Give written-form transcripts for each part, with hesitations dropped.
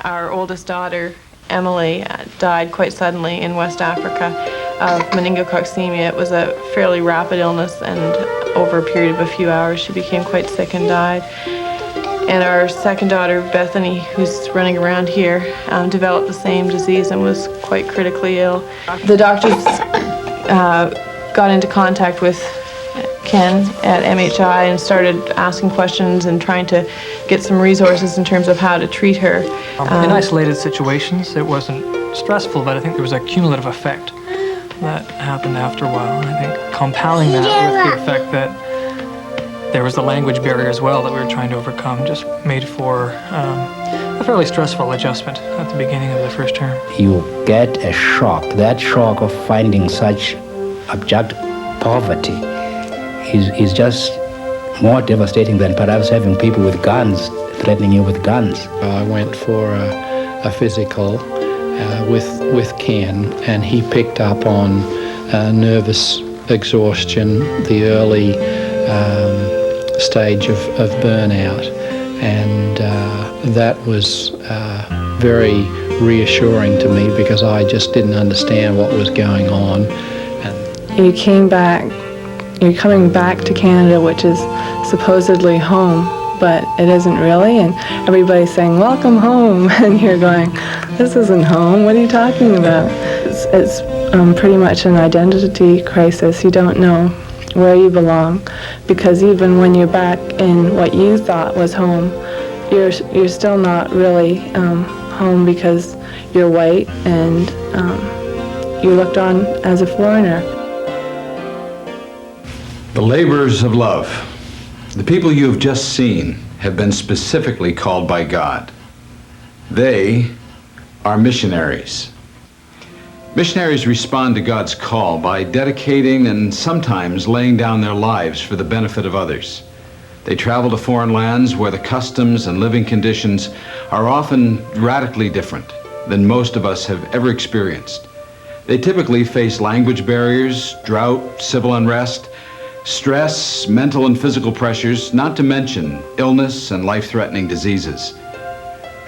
our oldest daughter, Emily, died quite suddenly in West Africa of meningococcemia. It was a fairly rapid illness, and over a period of a few hours she became quite sick and died. And our second daughter, Bethany, who's running around here, developed the same disease and was quite critically ill. The doctors got into contact with Ken at MHI and started asking questions and trying to get some resources in terms of how to treat her. In isolated situations, it wasn't stressful, but I think there was a cumulative effect that happened after a while. And I think compounding that with the effect that there was the language barrier as well that we were trying to overcome just made for a fairly stressful adjustment at the beginning of the first term. You get a shock. That shock of finding such abject poverty is just more devastating than perhaps having people with guns threatening you with guns. I went for a physical with Ken, and he picked up on nervous exhaustion, the early stage of burnout, and that was very reassuring to me because I just didn't understand what was going on. You came back, you're coming back to Canada, which is supposedly home, but it isn't really, and everybody's saying, welcome home, and you're going, this isn't home, what are you talking about? It's pretty much an identity crisis. You don't know where you belong, because even when you're back in what you thought was home, you're still not really home because you're white and you're looked on as a foreigner. The laborers of love, the people you have just seen, have been specifically called by God. They are missionaries. Missionaries respond to God's call by dedicating and sometimes laying down their lives for the benefit of others. They travel to foreign lands where the customs and living conditions are often radically different than most of us have ever experienced. They typically face language barriers, drought, civil unrest, stress, mental and physical pressures, not to mention illness and life-threatening diseases.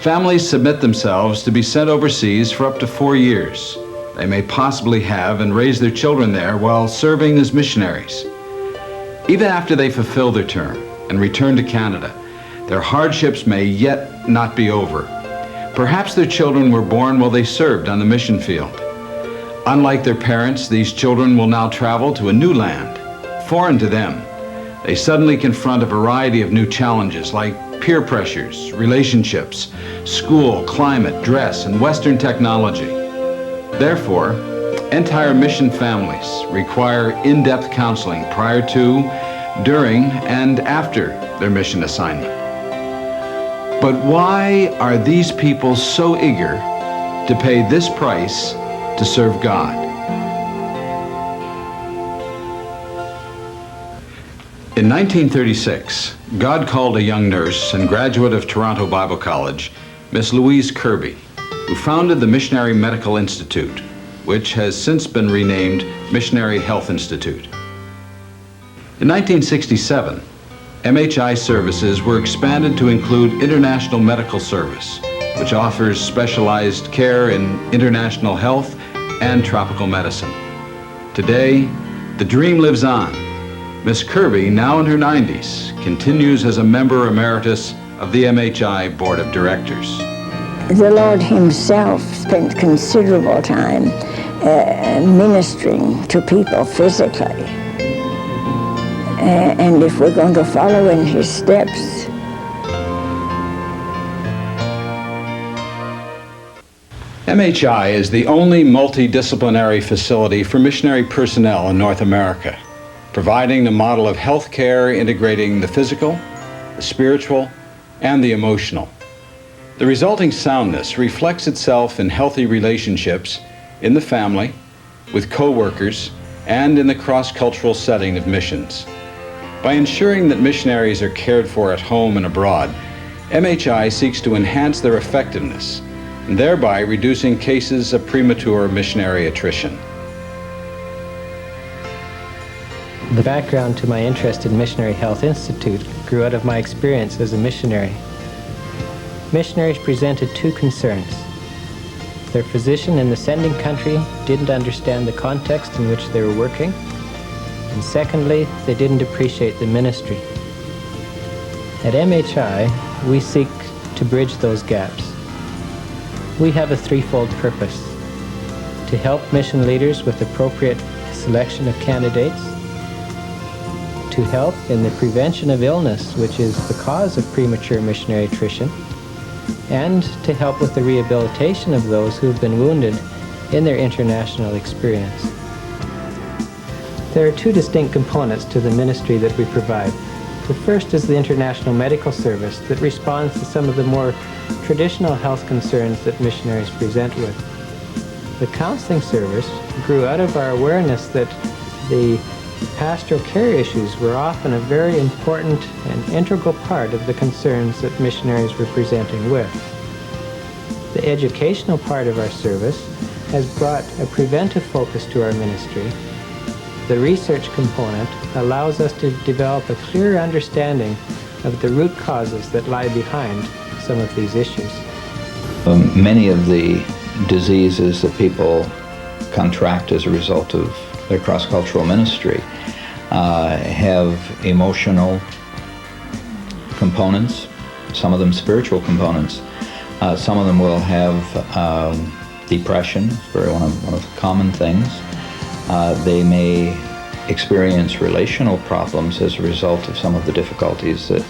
Families submit themselves to be sent overseas for up to 4 years. They may possibly have and raise their children there while serving as missionaries. Even after they fulfill their term and return to Canada, their hardships may yet not be over. Perhaps their children were born while they served on the mission field. Unlike their parents, these children will now travel to a new land, foreign to them. They suddenly confront a variety of new challenges like peer pressures, relationships, school, climate, dress, and Western technology. Therefore, entire mission families require in-depth counseling prior to, during, and after their mission assignment. But why are these people so eager to pay this price to serve God? In 1936, God called a young nurse and graduate of Toronto Bible College, Miss Louise Kirby, who founded the Missionary Medical Institute, which has since been renamed Missionary Health Institute. In 1967, MHI services were expanded to include International Medical Service, which offers specialized care in international health and tropical medicine. Today, the dream lives on. Miss Kirby, now in her 90s, continues as a member emeritus of the MHI Board of Directors. The Lord himself spent considerable time ministering to people physically. And if we're going to follow in his steps, MHI is the only multidisciplinary facility for missionary personnel in North America, providing the model of health care integrating the physical, the spiritual, and the emotional. The resulting soundness reflects itself in healthy relationships in the family, with co-workers, and in the cross-cultural setting of missions. By ensuring that missionaries are cared for at home and abroad, MHI seeks to enhance their effectiveness, and thereby reducing cases of premature missionary attrition. The background to my interest in Missionary Health Institute grew out of my experience as a missionary. missionaries presented two concerns. Their physician in the sending country didn't understand the context in which they were working, and secondly, they didn't appreciate the ministry. At MHI, we seek to bridge those gaps. We have a threefold purpose: to help mission leaders with appropriate selection of candidates, to help in the prevention of illness, which is the cause of premature missionary attrition, and to help with the rehabilitation of those who have been wounded in their international experience. There are two distinct components to the ministry that we provide. The first is the International Medical Service that responds to some of the more traditional health concerns that missionaries present with. The counseling service grew out of our awareness that the pastoral care issues were often a very important and integral part of the concerns that missionaries were presenting with. The educational part of our service has brought a preventive focus to our ministry. The research component allows us to develop a clear understanding of the root causes that lie behind some of these issues. Many of the diseases that people contract as a result of their cross-cultural ministry have emotional components, some of them spiritual components. Some of them will have depression, it's one of the common things. They may experience relational problems as a result of some of the difficulties that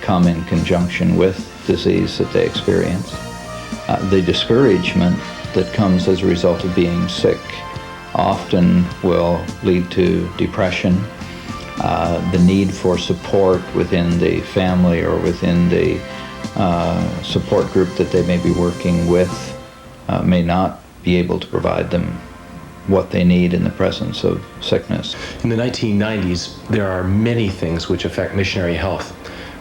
come in conjunction with disease that they experience. The discouragement that comes as a result of being sick often will lead to depression. The need for support within the family or within the support group that they may be working with may not be able to provide them what they need in the presence of sickness. In the 1990s, there are many things which affect missionary health.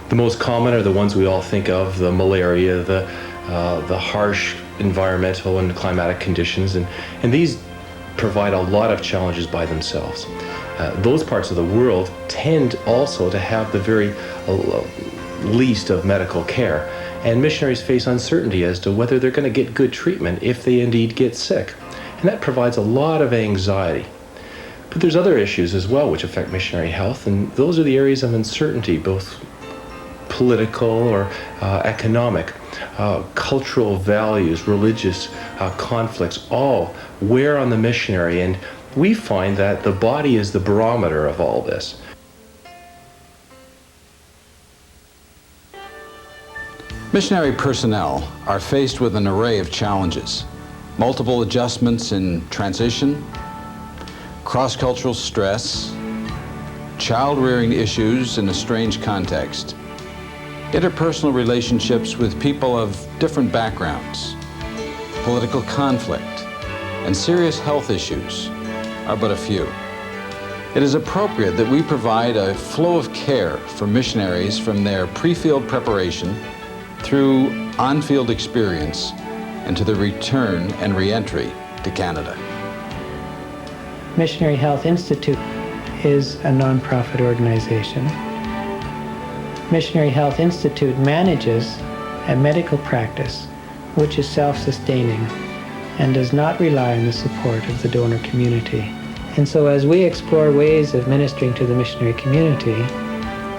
The most common are the ones we all think of: the malaria, the harsh environmental and climatic conditions, and these provide a lot of challenges by themselves. Those parts of the world tend also to have the very least of medical care, and missionaries face uncertainty as to whether they're going to get good treatment if they indeed get sick. And that provides a lot of anxiety. But there's other issues as well which affect missionary health, and those are the areas of uncertainty, both political or economic, cultural values, religious conflicts, all wear on the missionary, and we find that the body is the barometer of all this. Missionary personnel are faced with an array of challenges: multiple adjustments in transition, cross-cultural stress, child-rearing issues in a strange context, interpersonal relationships with people of different backgrounds, political conflict, and serious health issues are but a few. It is appropriate that we provide a flow of care for missionaries from their pre-field preparation through on-field experience and to the return and re-entry to Canada. Missionary Health Institute is a nonprofit organization. Missionary Health Institute manages a medical practice which is self-sustaining and does not rely on the support of the donor community. And so as we explore ways of ministering to the missionary community,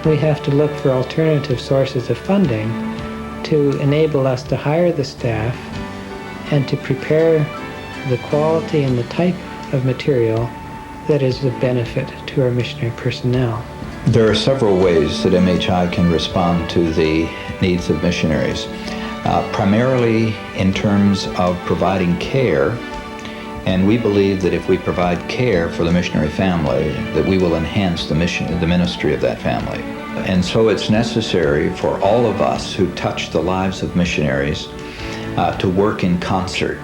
we have to look for alternative sources of funding to enable us to hire the staff and to prepare the quality and the type of material that is of benefit to our missionary personnel. There are several ways that MHI can respond to the needs of missionaries, primarily in terms of providing care, and we believe that if we provide care for the missionary family, that we will enhance the ministry of that family. And so it's necessary for all of us who touch the lives of missionaries to work in concert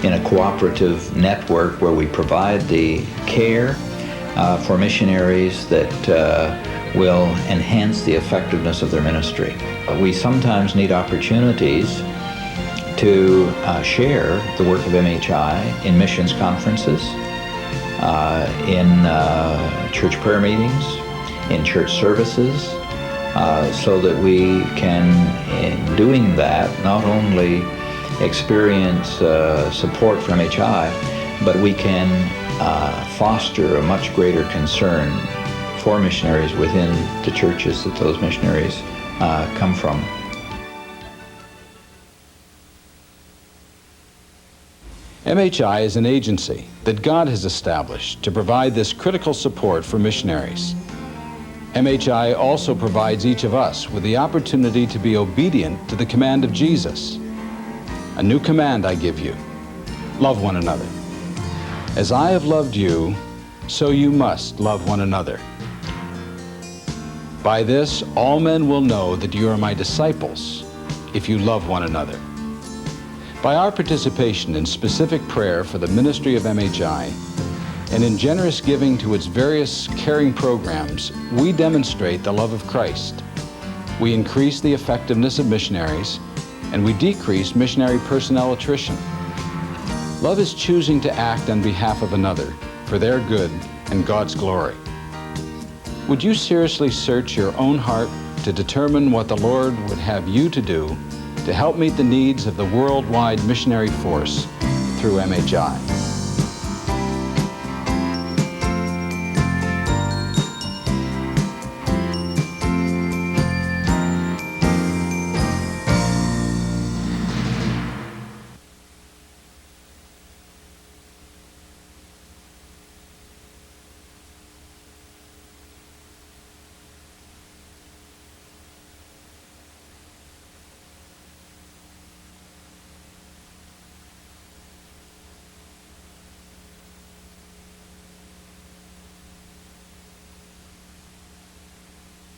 in a cooperative network where we provide the care for missionaries that will enhance the effectiveness of their ministry. We sometimes need opportunities to share the work of MHI in missions conferences, in church prayer meetings, in church services, so that we can, in doing that, not only experience support from MHI, but we can foster a much greater concern for missionaries within the churches that those missionaries come from. MHI is an agency that God has established to provide this critical support for missionaries. MHI also provides each of us with the opportunity to be obedient to the command of Jesus. A new command I give you: love one another. As I have loved you, so you must love one another. By this, all men will know that you are my disciples, if you love one another. By our participation in specific prayer for the ministry of MHI and in generous giving to its various caring programs, we demonstrate the love of Christ. We increase the effectiveness of missionaries, and we decrease missionary personnel attrition. Love is choosing to act on behalf of another for their good and God's glory. Would you seriously search your own heart to determine what the Lord would have you to do to help meet the needs of the worldwide missionary force through MHI?